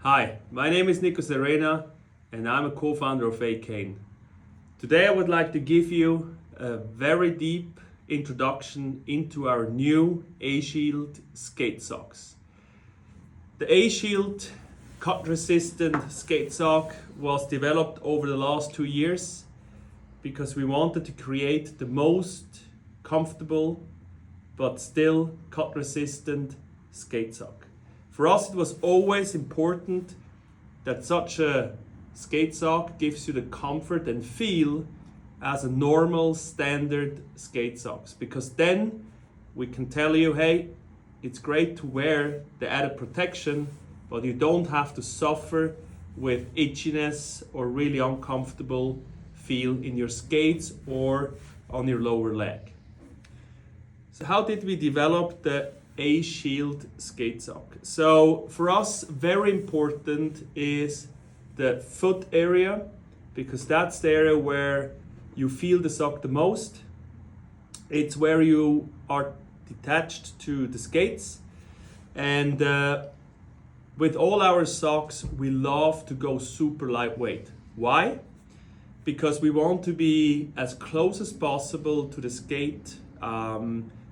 Hi, my name is Nico Serena and I'm a co-founder of AYCANE. Today I would like to give you a very deep introduction into our new A-Shield skate socks. The A-Shield cut-resistant skate sock was developed over the last 2 years because we wanted to create the most comfortable but still cut-resistant skate sock. For us, it was always important that such a skate sock gives you the comfort and feel as a normal standard skate socks, because then we can tell you, hey, it's great to wear the added protection, but you don't have to suffer with itchiness or really uncomfortable feel in your skates or on your lower leg. So how did we develop the A-Shield skate sock? So for us, very important is the foot area, because that's the area where you feel the sock the most. It's where you are detached to the skates. And with all our socks, we love to go super lightweight. Why? Because we want to be as close as possible to the skate.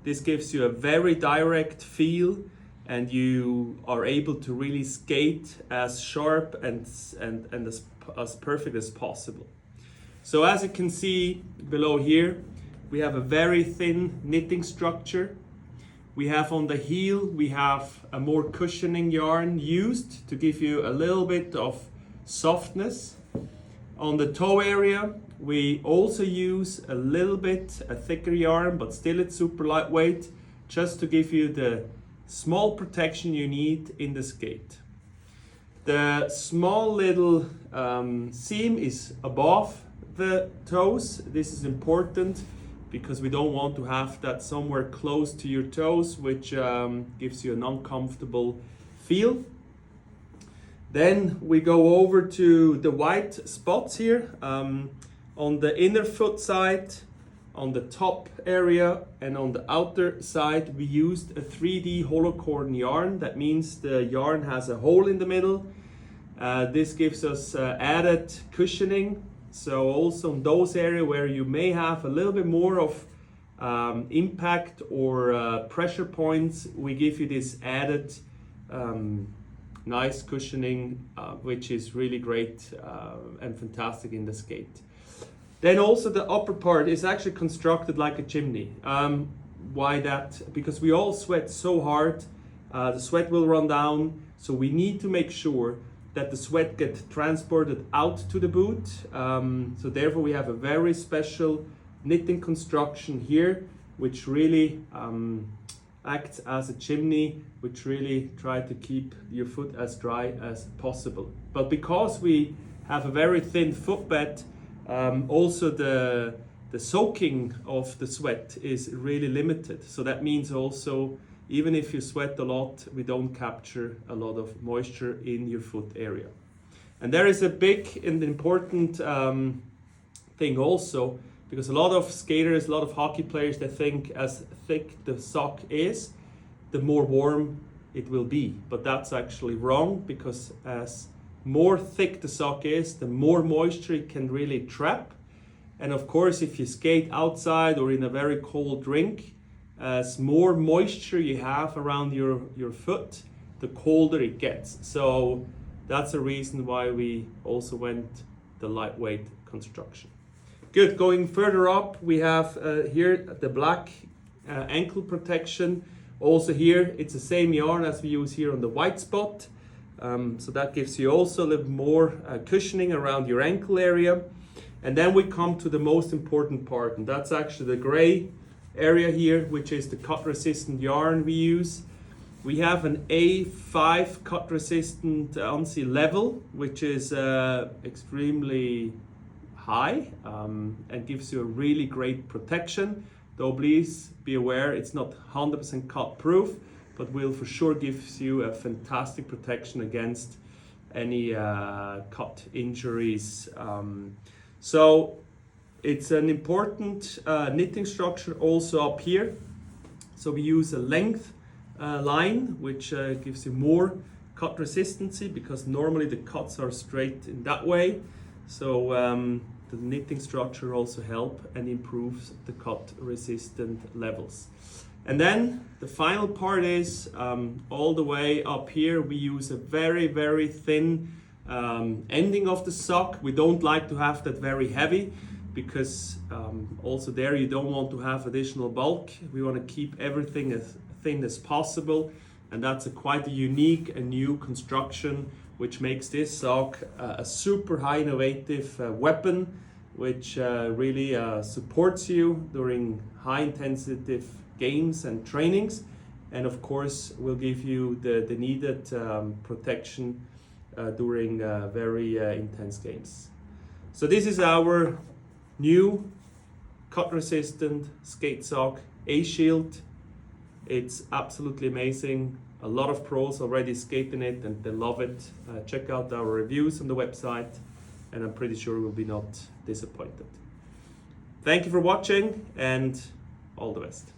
This gives you a very direct feel and you are able to really skate as sharp and as perfect as possible. So as you can see below here, we have a very thin knitting structure. We have on the heel, we have a more cushioning yarn used to give you a little bit of softness. On the toe area, we also use a little bit a thicker yarn, but still it's super lightweight, just to give you the small protection you need in the skate. The small little seam is above the toes. This is important because we don't want to have that somewhere close to your toes, which gives you an uncomfortable feel. Then we go over to the white spots here. On the inner foot side, on the top area, and on the outer side, we used a 3D holocorn yarn. That means the yarn has a hole in the middle. This gives us added cushioning. So also in those areas where you may have a little bit more of impact or pressure points, we give you this added nice cushioning, which is really great and fantastic in the skate. Then also the upper part is actually constructed like a chimney. Why that? Because we all sweat so hard, the sweat will run down, so we need to make sure that the sweat gets transported out to the boot. So therefore we have a very special knitting construction here, which really acts as a chimney, which really try to keep your foot as dry as possible. But because we have a very thin footbed, also the soaking of the sweat is really limited. So that means also, even if you sweat a lot, we don't capture a lot of moisture in your foot area. And there is a big and important thing also, because a lot of skaters, a lot of hockey players, they think as thick the sock is, the more warm it will be. But that's actually wrong, because as more thick the sock is, the more moisture it can really trap. And of course, if you skate outside or in a very cold rink, as more moisture you have around your foot, the colder it gets. So that's a reason why we also went the lightweight construction. Good, going further up, we have here the black ankle protection. Also here, it's the same yarn as we use here on the white spot. So that gives you also a little more cushioning around your ankle area. And then we come to the most important part, and that's actually the gray area here, which is the cut resistant yarn we use. We have an A5 cut resistant ANSI level, which is extremely high and gives you a really great protection. Though please be aware, it's not 100% cut proof, but will for sure gives you a fantastic protection against any cut injuries. So it's an important knitting structure also up here. So we use a length line, which gives you more cut resistancy, because normally the cuts are straight in that way. So the knitting structure also help and improves the cut resistant levels. And then the final part is all the way up here we use a very, very thin ending of the sock. We don't like to have that very heavy, because also there you don't want to have additional bulk. We want to keep everything as thin as possible, and that's quite a unique and new construction, which makes this sock a super high innovative weapon, which really supports you during high intensity games and trainings, and of course will give you the needed protection during very intense games. So this is our new cut resistant skate sock, A-Shield. It's absolutely amazing. A lot of pros already skate in it and they love it. Check out our reviews on the website and I'm pretty sure you will be not disappointed. Thank you for watching and all the best.